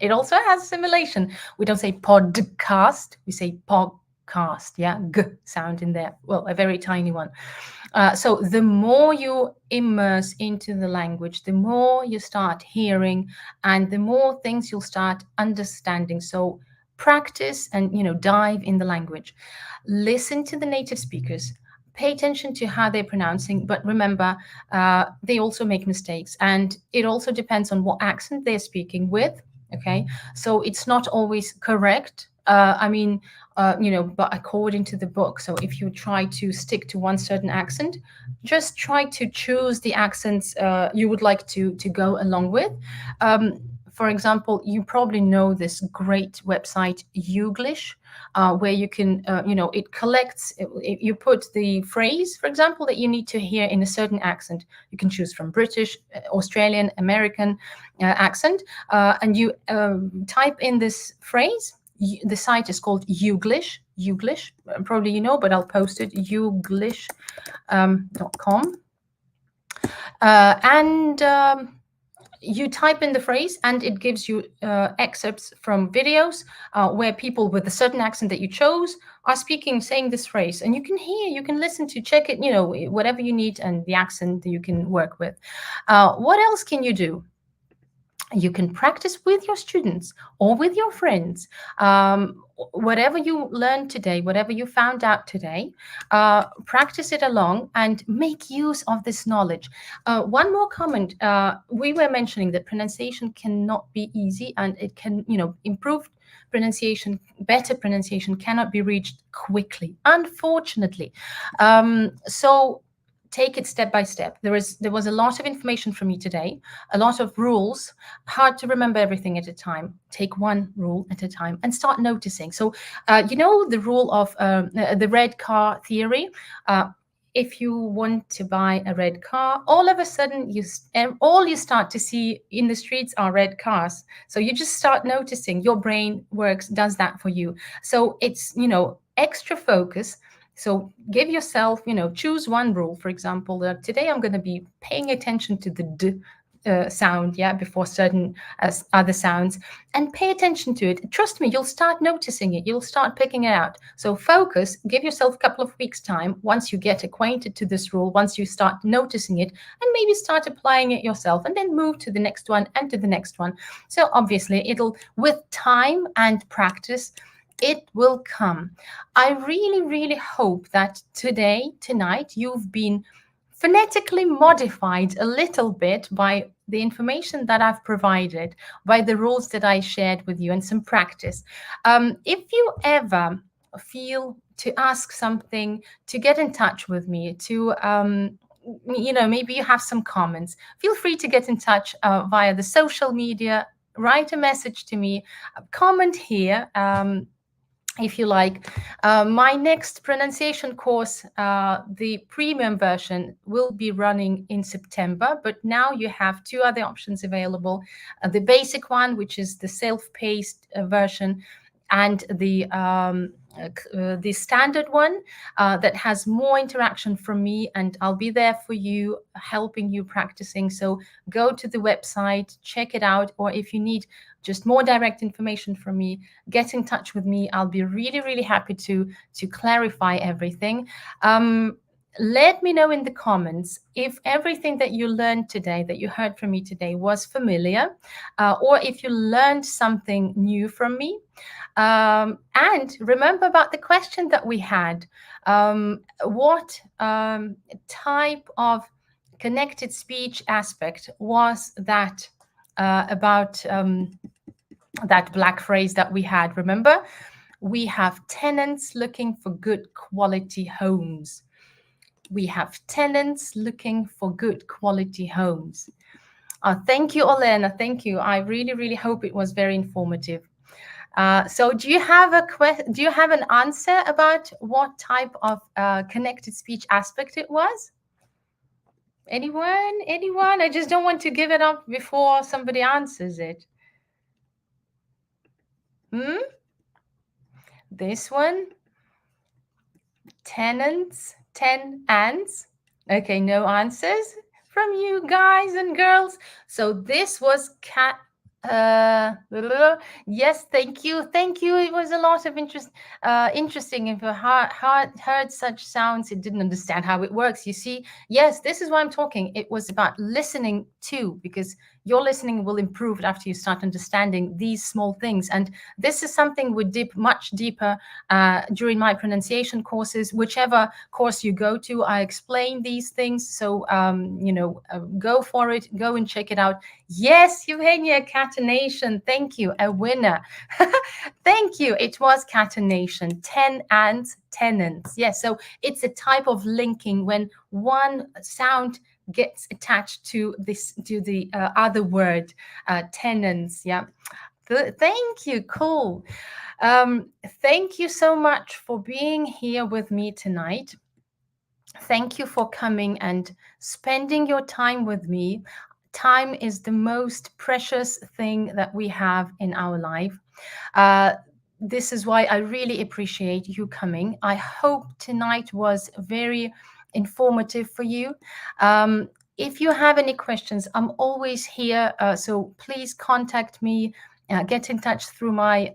It also has assimilation. We don't say podcast, we say podcast. Yeah, g sound in there. Well, a very tiny one. So the more you immerse into the language, the more you start hearing, and the more things you'll start understanding. So practice and dive in the language. Listen to the native speakers. Pay attention to how they're pronouncing, but remember, they also make mistakes, and it also depends on what accent they're speaking with. Okay, so it's not always correct. But according to the book. So if you try to stick to one certain accent, just try to choose the accents you would like to go along with. For example, you probably know this great website, Youglish, where you can, it collects, you put the phrase, for example, that you need to hear in a certain accent. You can choose from British, Australian, American accent, and you type in this phrase. The site is called Youglish. Youglish, probably but I'll post it, youglish.com. And you type in the phrase, and it gives you excerpts from videos where people with a certain accent that you chose are saying this phrase, and you can listen to, check it, whatever you need, and the accent that you can work with. What else can you do? You can practice with your students or with your friends. Whatever you learned today, whatever you found out today, practice it along and make use of this knowledge. One more comment. We were mentioning that pronunciation cannot be easy, and it can, improve pronunciation, better pronunciation cannot be reached quickly, unfortunately. So take it step by step. There was a lot of information from me today, a lot of rules, hard to remember everything at a time. Take one rule at a time and start noticing. So you know the rule of the red car theory. If you want to buy a red car, all of a sudden all you start to see in the streets are red cars. So you just start noticing. Your brain does that for you. So it's, extra focus. So give yourself, choose one rule. For example, today I'm going to be paying attention to the d sound, yeah, before certain other sounds, and pay attention to it. Trust me, you'll start noticing it. You'll start picking it out. So focus. Give yourself a couple of weeks time. Once you get acquainted to this rule, once you start noticing it, and maybe start applying it yourself, and then move to the next one and to the next one. So obviously, with time and practice, it will come. I really, really hope that tonight, you've been phonetically modified a little bit by the information that I've provided, by the rules that I shared with you, and some practice. If you ever feel to ask something, to get in touch with me, to maybe you have some comments, feel free to get in touch via the social media. Write a message to me, comment here. If you like. My next pronunciation course, the premium version, will be running in September, but now you have two other options available. The basic one, which is the self-paced version, and the standard one that has more interaction from me, and I'll be there for you, helping you practicing. So go to the website, check it out, or if you need just more direct information from me, get in touch with me. I'll be really, really happy to clarify everything. Let me know in the comments if everything that you learned today, that you heard from me today, was familiar, or if you learned something new from me. And remember about the question that we had. What type of connected speech aspect was that about that black phrase that we had? Remember, we have tenants looking for good quality homes. We have tenants looking for good quality homes. Thank you, Olena. Thank you. I really, really hope it was very informative. So do you have an answer about what type of connected speech aspect it was? Anyone? I just don't want to give it up before somebody answers it. This one? Tenants, 10 ants. Okay, no answers from you guys and girls. So this was cat. Yes, thank you. It was a lot of interesting. If you heard such sounds, it didn't understand how it works. You see, yes, this is why I'm talking. It was about listening too, because your listening will improve after you start understanding these small things. And this is something we dip much deeper during my pronunciation courses. Whichever course you go to, I explain these things. So, go for it. Go and check it out. Yes, Eugenia, catenation. Thank you. A winner. Thank you. It was catenation. 10 ants, tenants. Yes. So it's a type of linking when one sound gets attached to the other word, tenants. Yeah. Thank you. Cool. Thank you so much for being here with me tonight. Thank you for coming and spending your time with me. Time is the most precious thing that we have in our life. This is why I really appreciate you coming. I hope tonight was very informative for you. If you have any questions, I'm always here. So please contact me. Get in touch through my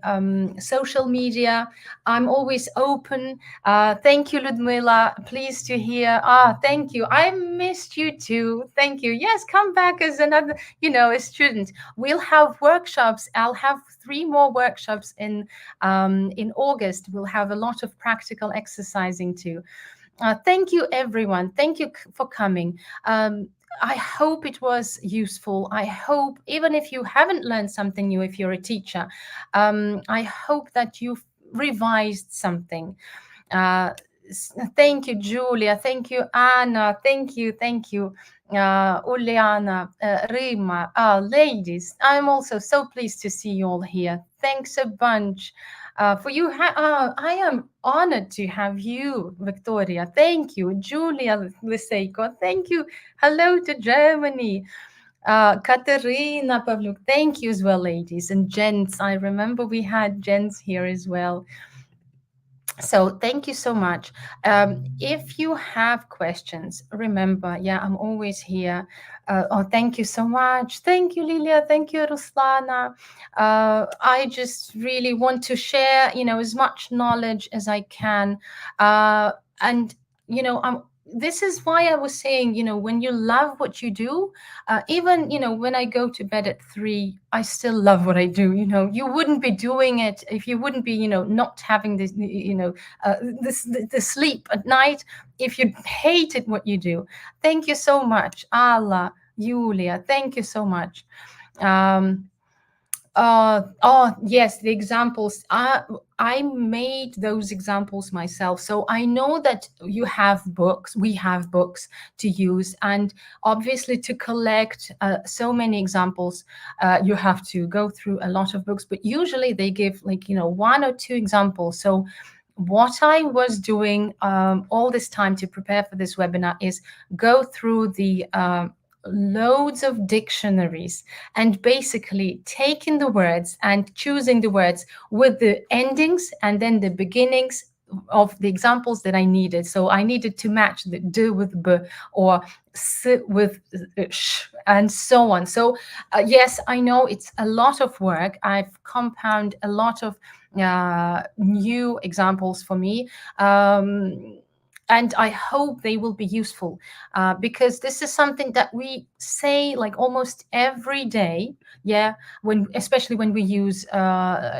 social media. I'm always open. Thank you, Ludmila. Pleased to hear. Thank you. I missed you too. Thank you. Yes, come back as another, a student. We'll have workshops. I'll have 3 more workshops in August. We'll have a lot of practical exercising too. Thank you, everyone. Thank you for coming. I hope it was useful. I hope, even if you haven't learned something new, if you're a teacher, I hope that you've revised something. Thank you, Julia. Thank you, Anna. Thank you, Uliana, Rima. Ladies, I'm also so pleased to see you all here. Thanks a bunch. For you, I am honored to have you, Victoria. Thank you, Julia Lisejko. Thank you. Hello to Germany. Katerina Pavluk, thank you as well, ladies and gents. I remember we had gents here as well. So thank you so much. If you have questions, remember, yeah, I'm always here. Oh, thank you so much. Thank you, Lilia. Thank you, Ruslana. I just really want to share, as much knowledge as I can. And, I'm this is why I was saying, when you love what you do, even, when I go to bed at 3, I still love what I do. You wouldn't be doing it if you wouldn't be, not having this, the sleep at night if you hated what you do. Thank you so much, Allah, Julia. Thank you so much. Um, yes, the examples. I made those examples myself. So I know that you have books, we have books to use. And obviously, to collect so many examples, you have to go through a lot of books. But usually they give, like, 1 or 2 examples. So what I was doing all this time to prepare for this webinar is go through the loads of dictionaries and basically taking the words and choosing the words with the endings and then the beginnings of the examples that I needed. So I needed to match the d with b or s with sh and so on. So yes, I know it's a lot of work. I've compound a lot of new examples for me. And I hope they will be useful because this is something that we say like almost every day. Yeah, especially when we use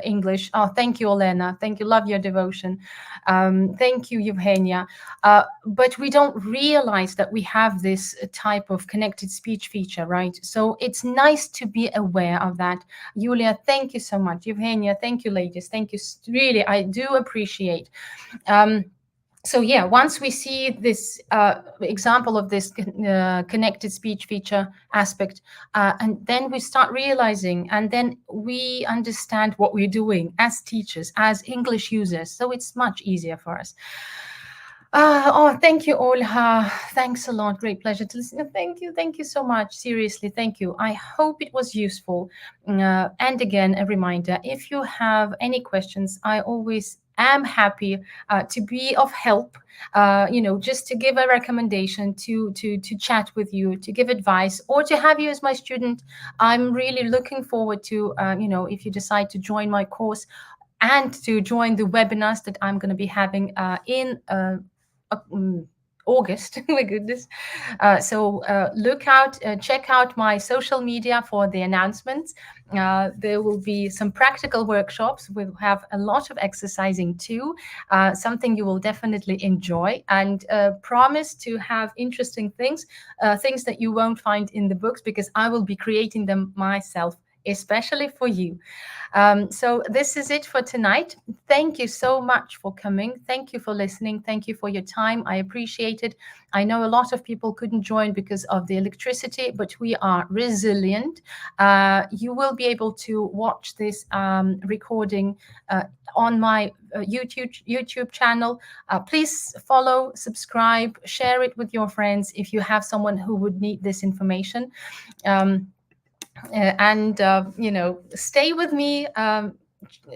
English. Oh, thank you, Olena. Thank you. Love your devotion. Thank you, Eugenia. But we don't realize that we have this type of connected speech feature, right? So it's nice to be aware of that. Julia, thank you so much. Eugenia, thank you, ladies. Thank you. Really, I do appreciate. So yeah, once we see this example of this connected speech feature aspect, and then we start realizing, and then we understand what we're doing as teachers, as English users. So it's much easier for us. Oh, thank you, Olha. Thanks a lot. Great pleasure to listen. Thank you so much. Seriously, thank you. I hope it was useful. And again, a reminder: if you have any questions, I always am happy to be of help. Just to give a recommendation, to chat with you, to give advice, or to have you as my student. I'm really looking forward to if you decide to join my course and to join the webinars that I'm going to be having in August. My goodness. So check out my social media for the announcements. There will be some practical workshops. We'll have a lot of exercising too, something you will definitely enjoy, and promise to have interesting things that you won't find in the books because I will be creating them myself, especially for you. So this is it for tonight. Thank you so much for coming. Thank you for listening. Thank you for your time. I appreciate it. I know a lot of people couldn't join because of the electricity, but we are resilient. You will be able to watch this recording on my YouTube channel. Please follow, subscribe, share it with your friends if you have someone who would need this information. And stay with me,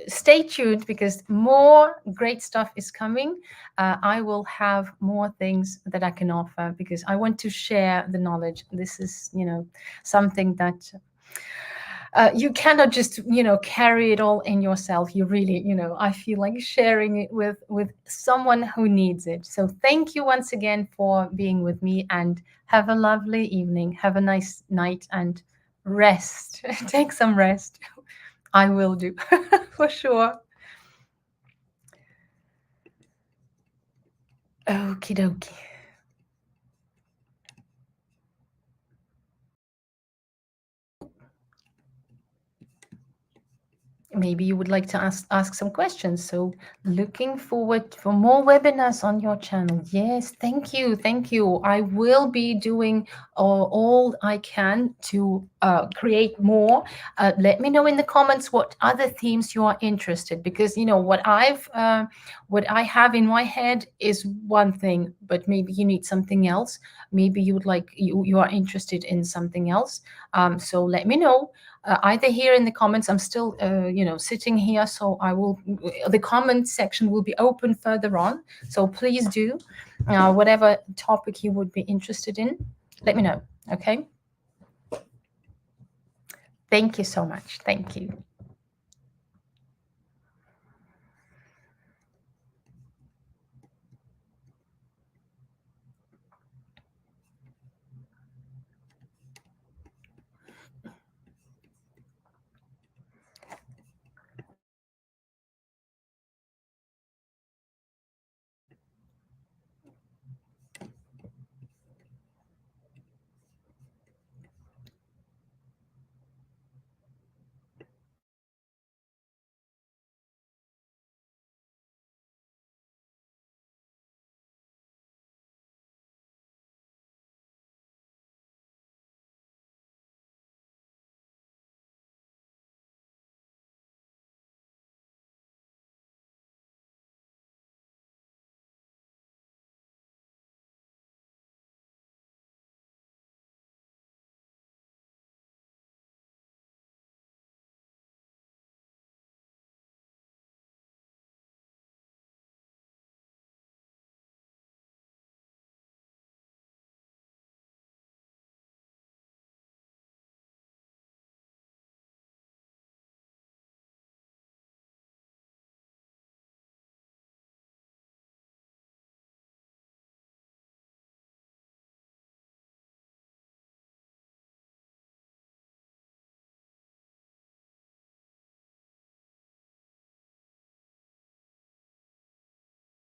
stay tuned because more great stuff is coming. I will have more things that I can offer because I want to share the knowledge. This is something that you cannot just carry it all in yourself. You really I feel like sharing it with someone who needs it. So thank you once again for being with me, and have a lovely evening, have a nice night, and rest. Take some rest. I will do for sure. Okie dokie. maybe you would like to ask some questions. So looking forward for more webinars on your channel. Yes, thank you. I will be doing all I can to create more. Let me know in the comments what other themes you are interested, because you know what I have in my head is one thing, but maybe you need something else. Maybe you would like you are interested in something else. So let me know, either here in the comments. I'm still sitting here, so I will, the comment section will be open further on, so please do, whatever topic you would be interested in, let me know. Okay, thank you so much. Thank you.